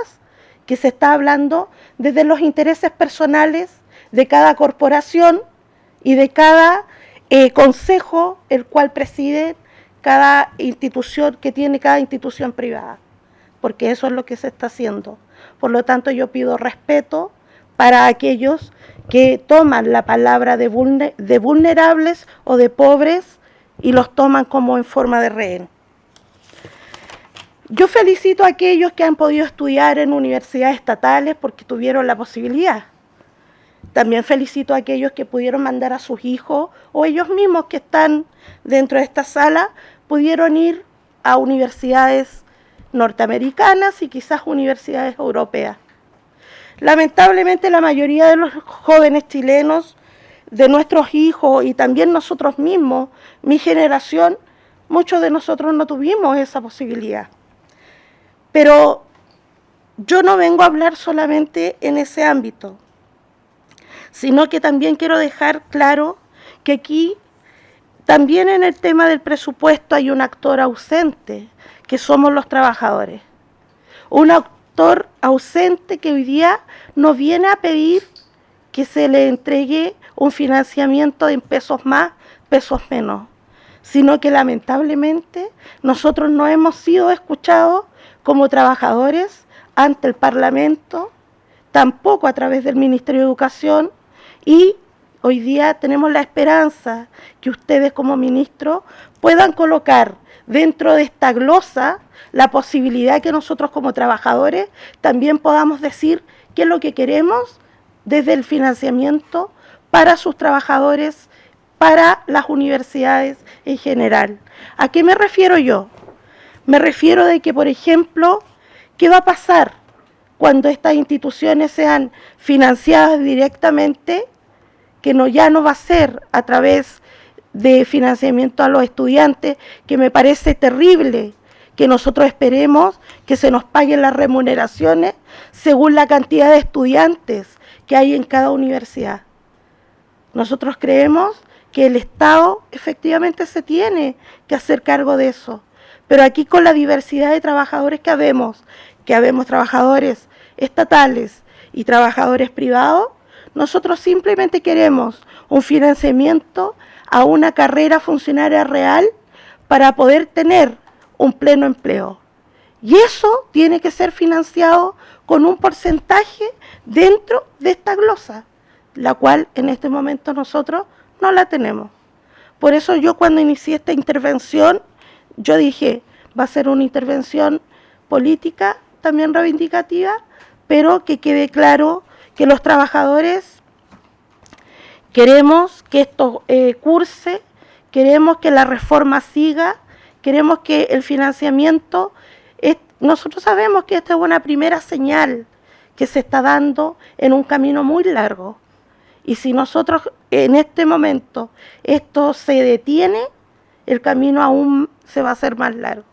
que se está hablando desde los intereses personales de cada corporación y de cada consejo, el cual preside cada institución que tiene cada institución privada, porque eso es lo que se está haciendo. Por lo tanto, yo pido respeto para aquellos que toman la palabra de vulnerables o de pobres y los toman como en forma de rehén. Yo felicito a aquellos que han podido estudiar en universidades estatales porque tuvieron la posibilidad. También felicito a aquellos que pudieron mandar a sus hijos o ellos mismos que están dentro de esta sala pudieron ir a universidades norteamericanas y quizás universidades europeas. Lamentablemente la mayoría de los jóvenes chilenos, de nuestros hijos y también nosotros mismos, mi generación, muchos de nosotros no tuvimos esa posibilidad. Pero yo no vengo a hablar solamente en ese ámbito, sino que también quiero dejar claro que aquí también en el tema del presupuesto hay un actor ausente, que somos los trabajadores. Un actor ausente que hoy día nos viene a pedir que se le entregue un financiamiento en pesos más, pesos menos, sino que lamentablemente nosotros no hemos sido escuchados como trabajadores ante el Parlamento, tampoco a través del Ministerio de Educación, y hoy día tenemos la esperanza que ustedes como ministros puedan colocar dentro de esta glosa la posibilidad que nosotros como trabajadores también podamos decir qué es lo que queremos desde el financiamiento para sus trabajadores, para las universidades en general. ¿A qué me refiero yo? Me refiero de que, por ejemplo, ¿qué va a pasar cuando estas instituciones sean financiadas directamente? Que ya no va a ser a través de financiamiento a los estudiantes, que me parece terrible que nosotros esperemos que se nos paguen las remuneraciones según la cantidad de estudiantes que hay en cada universidad. Nosotros creemos que el Estado efectivamente se tiene que hacer cargo de eso, pero aquí con la diversidad de trabajadores que habemos trabajadores estatales y trabajadores privados, nosotros simplemente queremos un financiamiento a una carrera funcionaria real para poder tener un pleno empleo. Y eso tiene que ser financiado con un porcentaje dentro de esta glosa, la cual en este momento nosotros no la tenemos. Por eso yo cuando inicié esta intervención, yo dije, va a ser una intervención política, también reivindicativa, pero que quede claro que los trabajadores queremos que esto curse, queremos que la reforma siga, queremos que el financiamiento, nosotros sabemos que esta es una primera señal que se está dando en un camino muy largo. Y si nosotros en este momento esto se detiene, el camino aún se va a hacer más largo.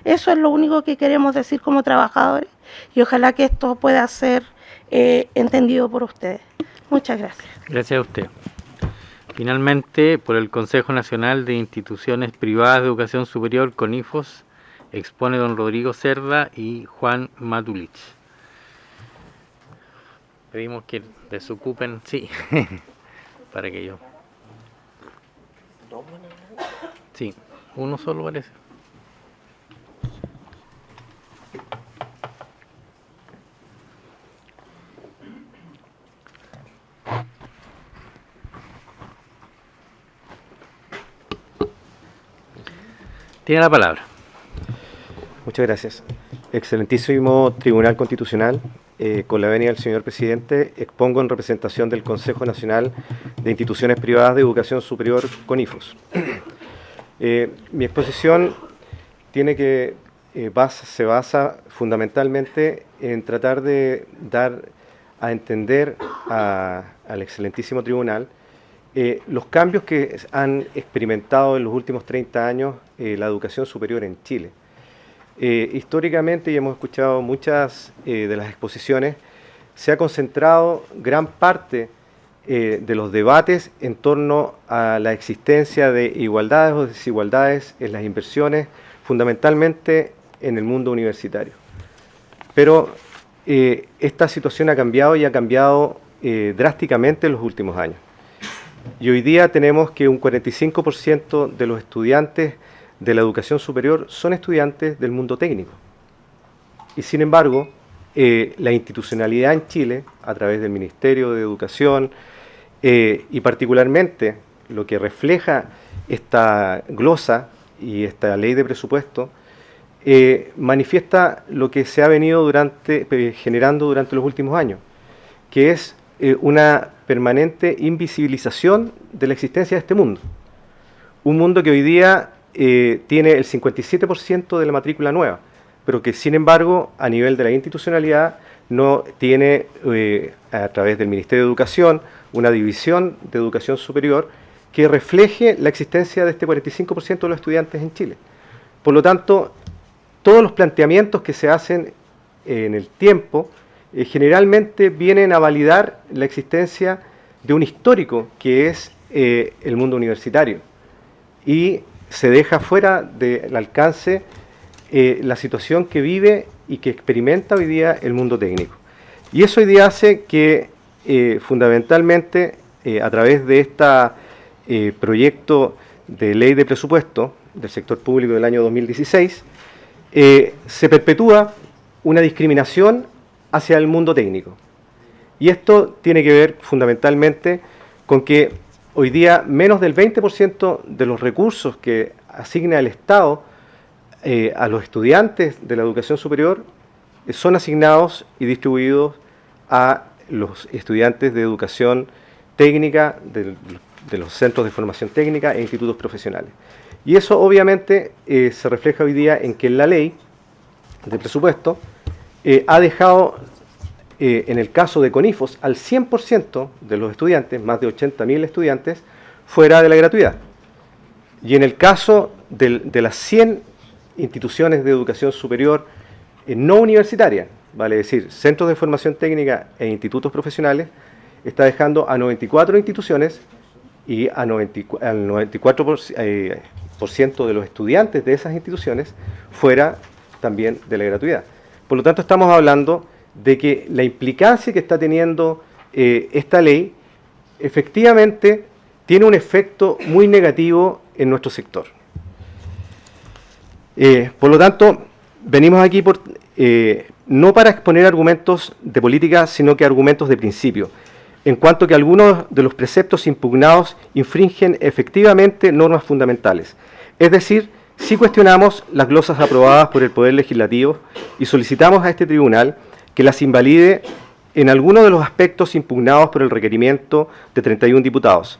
Eso es lo único que queremos decir como trabajadores y ojalá que esto pueda ser entendido por ustedes. Muchas gracias. Gracias a usted. Finalmente, por el Consejo Nacional de Instituciones Privadas de Educación Superior, CONIFOS, expone don Rodrigo Cerda y Juan Matulich. Pedimos que desocupen, sí, para que yo... Sí, uno solo parece. Tiene la palabra. Muchas gracias. Excelentísimo Tribunal Constitucional, con la venia del señor presidente, expongo en representación del Consejo Nacional de Instituciones Privadas de Educación Superior, CONIFOS. Mi exposición tiene que se basa fundamentalmente en tratar de dar a entender al excelentísimo tribunal los cambios que han experimentado en los últimos 30 años la educación superior en Chile. Históricamente, y hemos escuchado muchas de las exposiciones, se ha concentrado gran parte de los debates en torno a la existencia de igualdades o desigualdades en las inversiones, fundamentalmente en el mundo universitario. Pero esta situación ha cambiado y ha cambiado drásticamente en los últimos años. Y hoy día tenemos que un 45% de los estudiantes de la educación superior son estudiantes del mundo técnico. Y sin embargo, la institucionalidad en Chile, a través del Ministerio de Educación, y particularmente lo que refleja esta glosa y esta ley de presupuesto, manifiesta lo que se ha venido generando durante los últimos años, que es una permanente invisibilización de la existencia de este mundo. Un mundo que hoy día tiene el 57% de la matrícula nueva, pero que sin embargo a nivel de la institucionalidad no tiene a través del Ministerio de Educación una división de educación superior que refleje la existencia de este 45% de los estudiantes en Chile. Por lo tanto, todos los planteamientos que se hacen en el tiempo generalmente vienen a validar la existencia de un histórico que es el mundo universitario, y se deja fuera del alcance la situación que vive y que experimenta hoy día el mundo técnico. Y eso hoy día hace que fundamentalmente a través de este proyecto de ley de presupuesto del sector público del año 2016 se perpetúa una discriminación hacia el mundo técnico. Y esto tiene que ver fundamentalmente con que hoy día menos del 20% de los recursos que asigna el Estado a los estudiantes de la educación superior son asignados y distribuidos a los estudiantes de educación técnica de los centros de formación técnica e institutos profesionales. Y eso obviamente se refleja hoy día en que la ley de presupuesto ha dejado, en el caso de CONIFOS, al 100% de los estudiantes, más de 80.000 estudiantes, fuera de la gratuidad. Y en el caso de las 100 instituciones de educación superior no universitaria, vale decir, centros de formación técnica e institutos profesionales, está dejando a 94 instituciones y al 94% de los estudiantes de esas instituciones fuera también de la gratuidad. Por lo tanto, estamos hablando de que la implicancia que está teniendo esta ley efectivamente tiene un efecto muy negativo en nuestro sector. Por lo tanto, venimos aquí no para exponer argumentos de política, sino que argumentos de principio, en cuanto que algunos de los preceptos impugnados infringen efectivamente normas fundamentales. Es decir, si cuestionamos las glosas aprobadas por el Poder Legislativo y solicitamos a este tribunal que las invalide en algunos de los aspectos impugnados por el requerimiento de 31 diputados.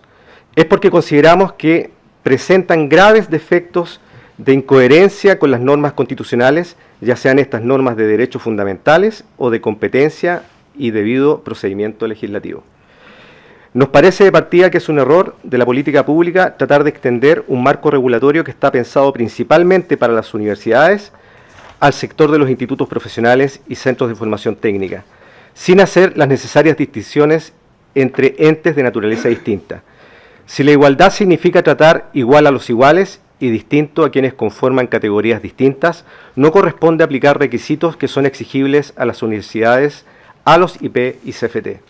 Es porque consideramos que presentan graves defectos de incoherencia con las normas constitucionales, ya sean estas normas de derechos fundamentales o de competencia y debido procedimiento legislativo. Nos parece de partida que es un error de la política pública tratar de extender un marco regulatorio que está pensado principalmente para las universidades al sector de los institutos profesionales y centros de formación técnica, sin hacer las necesarias distinciones entre entes de naturaleza distinta. Si la igualdad significa tratar igual a los iguales y distinto a quienes conforman categorías distintas, no corresponde aplicar requisitos que son exigibles a las universidades, a los IP y CFT.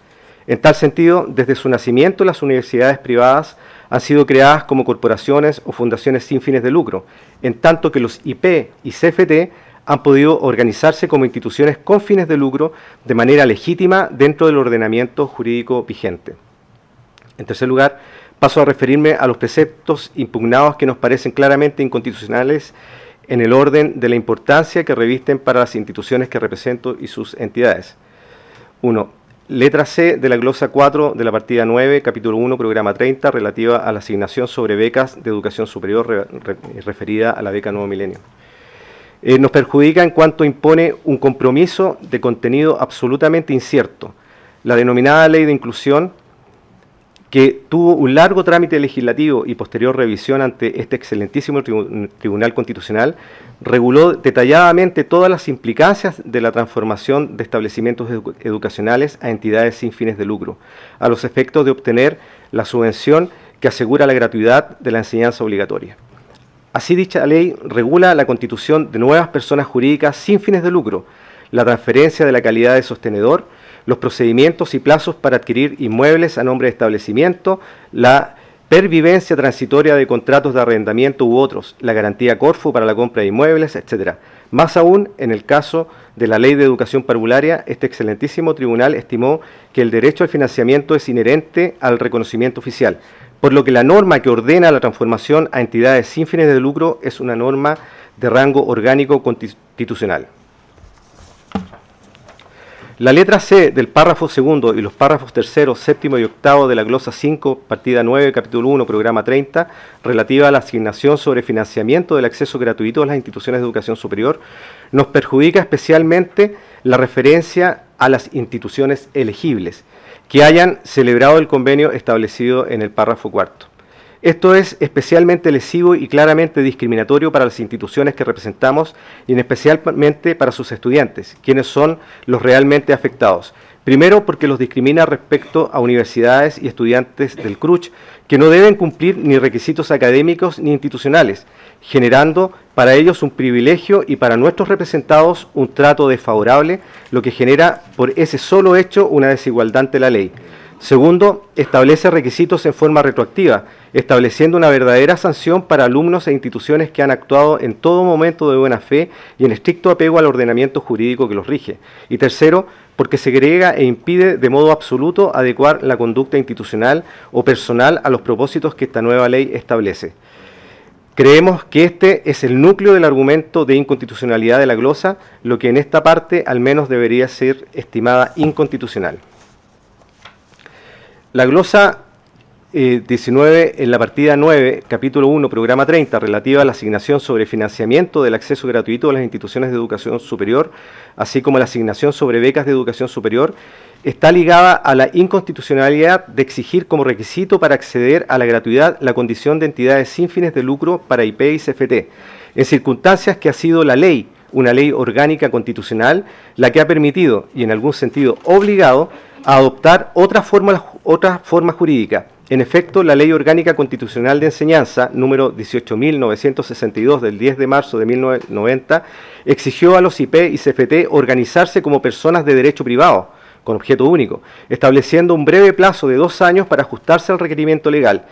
En tal sentido, desde su nacimiento, las universidades privadas han sido creadas como corporaciones o fundaciones sin fines de lucro, en tanto que los IP y CFT han podido organizarse como instituciones con fines de lucro de manera legítima dentro del ordenamiento jurídico vigente. En tercer lugar, paso a referirme a los preceptos impugnados que nos parecen claramente inconstitucionales en el orden de la importancia que revisten para las instituciones que represento y sus entidades. 1. Letra C de la glosa 4 de la partida 9, capítulo 1, programa 30, relativa a la asignación sobre becas de educación superior referida a la beca Nuevo Milenio. nos perjudica en cuanto impone un compromiso de contenido absolutamente incierto. La denominada Ley de Inclusión, que tuvo un largo trámite legislativo y posterior revisión ante este excelentísimo Tribunal Constitucional, reguló detalladamente todas las implicancias de la transformación de establecimientos educacionales a entidades sin fines de lucro, a los efectos de obtener la subvención que asegura la gratuidad de la enseñanza obligatoria. Así, dicha ley regula la constitución de nuevas personas jurídicas sin fines de lucro, la transferencia de la calidad de sostenedor, los procedimientos y plazos para adquirir inmuebles a nombre de establecimiento, la pervivencia transitoria de contratos de arrendamiento u otros, la garantía Corfo para la compra de inmuebles, etc. Más aún, en el caso de la Ley de Educación Parvularia, este excelentísimo tribunal estimó que el derecho al financiamiento es inherente al reconocimiento oficial, por lo que la norma que ordena la transformación a entidades sin fines de lucro es una norma de rango orgánico constitucional. La letra C del párrafo segundo y los párrafos tercero, séptimo y octavo de la glosa 5, partida 9, capítulo 1, programa 30, relativa a la asignación sobre financiamiento del acceso gratuito a las instituciones de educación superior, nos perjudica especialmente la referencia a las instituciones elegibles que hayan celebrado el convenio establecido en el párrafo cuarto. Esto es especialmente lesivo y claramente discriminatorio para las instituciones que representamos y en especialmente para sus estudiantes, quienes son los realmente afectados. Primero, porque los discrimina respecto a universidades y estudiantes del CRUCH que no deben cumplir ni requisitos académicos ni institucionales, generando para ellos un privilegio y para nuestros representados un trato desfavorable, lo que genera por ese solo hecho una desigualdad ante la ley. Segundo, establece requisitos en forma retroactiva, estableciendo una verdadera sanción para alumnos e instituciones que han actuado en todo momento de buena fe y en estricto apego al ordenamiento jurídico que los rige. Y tercero, porque segrega e impide de modo absoluto adecuar la conducta institucional o personal a los propósitos que esta nueva ley establece. Creemos que este es el núcleo del argumento de inconstitucionalidad de la glosa, lo que en esta parte al menos debería ser estimada inconstitucional. La glosa 19 en la partida 9, capítulo 1, programa 30, relativa a la asignación sobre financiamiento del acceso gratuito a las instituciones de educación superior, así como la asignación sobre becas de educación superior, está ligada a la inconstitucionalidad de exigir como requisito para acceder a la gratuidad la condición de entidades sin fines de lucro para IP y CFT, en circunstancias que ha sido la ley, una ley orgánica constitucional, la que ha permitido, y en algún sentido obligado, a adoptar otra forma jurídica. En efecto, la Ley Orgánica Constitucional de Enseñanza, número 18.962 del 10 de marzo de 1990, exigió a los IP y CFT organizarse como personas de derecho privado, con objeto único, estableciendo un breve plazo de 2 años para ajustarse al requerimiento legal.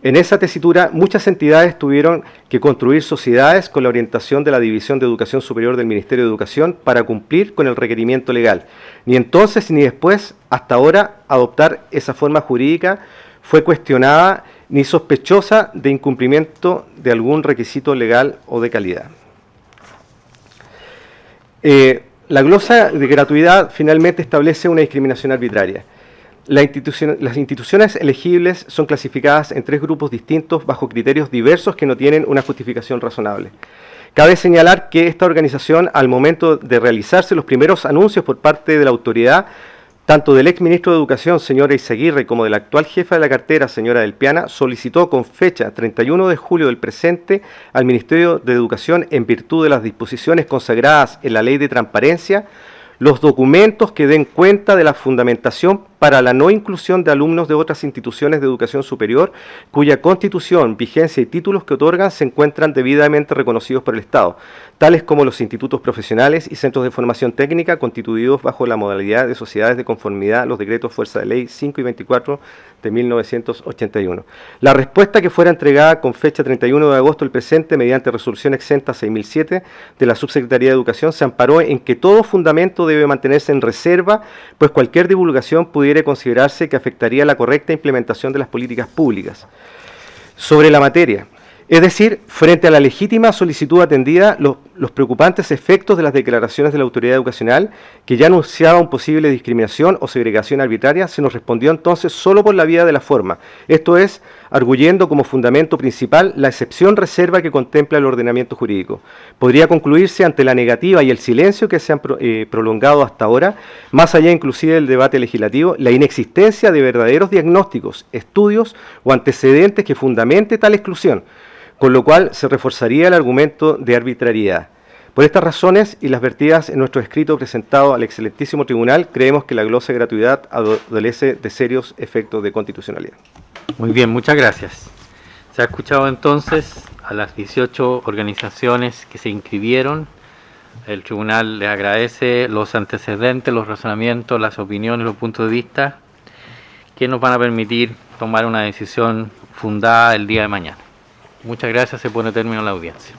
En esa tesitura, muchas entidades tuvieron que construir sociedades con la orientación de la División de Educación Superior del Ministerio de Educación para cumplir con el requerimiento legal. Ni entonces ni después, hasta ahora, adoptar esa forma jurídica fue cuestionada ni sospechosa de incumplimiento de algún requisito legal o de calidad. La glosa de gratuidad finalmente establece una discriminación arbitraria. Las instituciones elegibles son clasificadas en 3 grupos distintos bajo criterios diversos que no tienen una justificación razonable. Cabe señalar que esta organización, al momento de realizarse los primeros anuncios por parte de la autoridad, tanto del exministro de Educación, señora Izaguirre, como de la actual jefa de la cartera, señora Del Piana, solicitó con fecha 31 de julio del presente al Ministerio de Educación, en virtud de las disposiciones consagradas en la Ley de Transparencia, los documentos que den cuenta de la fundamentación para la no inclusión de alumnos de otras instituciones de educación superior cuya constitución, vigencia y títulos que otorgan se encuentran debidamente reconocidos por el Estado, tales como los institutos profesionales y centros de formación técnica constituidos bajo la modalidad de sociedades de conformidad a los decretos Fuerza de Ley 5 y 24 de 1981. La respuesta que fuera entregada con fecha 31 de agosto del presente mediante resolución exenta 6007 de la Subsecretaría de Educación se amparó en que todo fundamento debe mantenerse en reserva, pues cualquier divulgación pudiera considerarse que afectaría la correcta implementación de las políticas públicas sobre la materia. Es decir, frente a la legítima solicitud atendida, los los preocupantes efectos de las declaraciones de la autoridad educacional, que ya anunciaba un posible discriminación o segregación arbitraria, se nos respondió entonces solo por la vía de la forma, esto es, arguyendo como fundamento principal la excepción reserva que contempla el ordenamiento jurídico. Podría concluirse ante la negativa y el silencio que se han prolongado hasta ahora, más allá inclusive del debate legislativo, la inexistencia de verdaderos diagnósticos, estudios o antecedentes que fundamente tal exclusión, con lo cual se reforzaría el argumento de arbitrariedad. Por estas razones y las vertidas en nuestro escrito presentado al excelentísimo tribunal, creemos que la glosa de gratuidad adolece de serios efectos de constitucionalidad. Muy bien, muchas gracias. Se ha escuchado entonces a las 18 organizaciones que se inscribieron. El tribunal le agradece los antecedentes, los razonamientos, las opiniones, los puntos de vista que nos van a permitir tomar una decisión fundada el día de mañana. Muchas gracias, se pone término a la audiencia.